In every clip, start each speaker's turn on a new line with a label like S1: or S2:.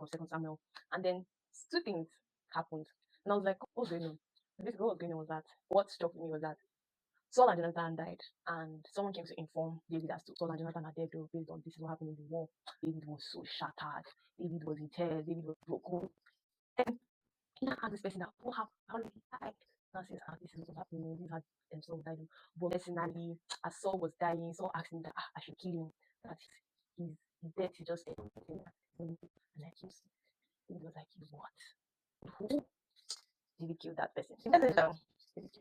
S1: of Second Samuel. And then two things happened. And I was like, what's going on? Basically, what was going on was that what struck me was that Saul and Jonathan died, and someone came to inform David as to Saul and Jonathan are dead, though, based on this is what happened in the war. David was so shattered. David was in tears. David was broken. And he now asked this person that, how did he die? Now says, this is what happened. This had Saul died. But personally, as Saul was dying, Saul asked him that I should kill him. That his death is just everything. And like he was like, what? Who? David killed that person. David killed that person.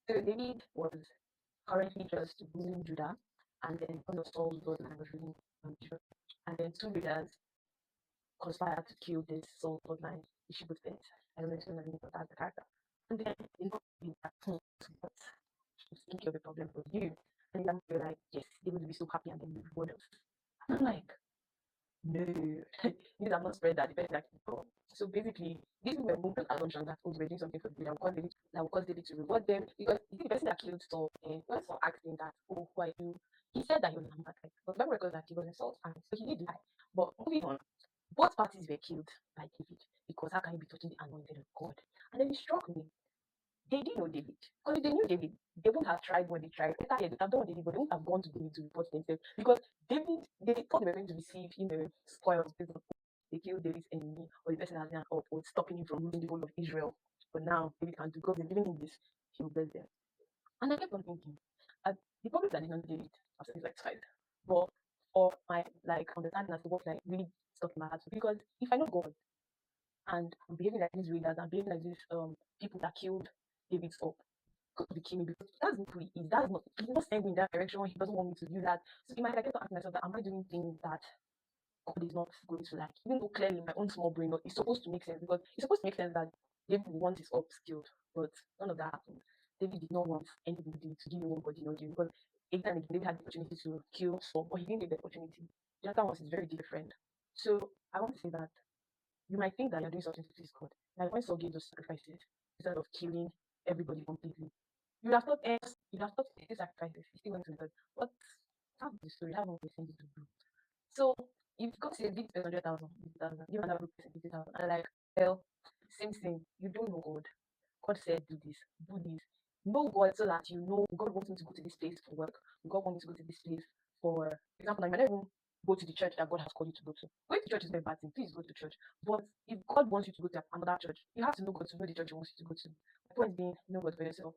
S1: So David was currently just ruling Judah, and then one of Saul's bloodline was ruling Judah. And then two leaders conspired to kill this Saul bloodline, Ishbosheth. I don't know if you know that's the character. And then they got that but taking care of the problem for you. And then they're like, yes, they will be so happy and then we reward us. And I'm like, no, these have not spread that depends like people. So basically, these were moving assumption that oh, they were doing something for David that will cause David to reward them because the person that killed Saul and when Saul asked him that, oh, who are you? He said that he was an Amalekite, but the Bible records that he was in Saul's army, so he did lie. But moving on, both parties were killed by David because how can you be touching the anointed of God? And then it struck me they didn't know David. Because if they knew David, they wouldn't have tried what they tried. Later, they would have done what they did, but they wouldn't have gone to David to report themselves. Because David, they thought they were going to receive, spoils based on they killed David's enemy or the person has been up or stopping him from ruling the whole of Israel. But now David can't do because they're giving him this, he will bless them. And I kept on thinking, the problem that I did not David after this exercise. But for my like understanding as to what like really stuck in my heart. Because if I know God and I'm behaving like these readers and behaving like these people that killed David's up to be killing because that's not who he is. That's not he's not sending me in that direction. He doesn't want me to do that. So in my head, I kept on asking myself that am I doing things that God is not going to like? Even though clearly in my own small brain, it's supposed to make sense because it's supposed to make sense that David would want his upskilled, but none of that happened. David did not want anybody to give him what God did not give because anytime again David had the opportunity to kill Saul, but he didn't get the opportunity. Jonathan was his very dear friend. So I want to say that you might think that you're doing something to please God. Like when Saul gave those sacrifices instead of killing everybody completely, you'd have thought these sacrifices, he still went to God. What that's the story, that's what we're saying to do. So if God says give 100,000, give another person 50,000, and like, well, same thing, you don't know God. God said do this, do this. Know God so that you know God wants me to go to this place for work. God wants me to go to this place for example, I might not even go to the church that God has called you to go to. Going to church is not a bad thing. Please go to church. But if God wants you to go to another church, you have to know God to know the church He wants you to go to. My point being, know God for yourself.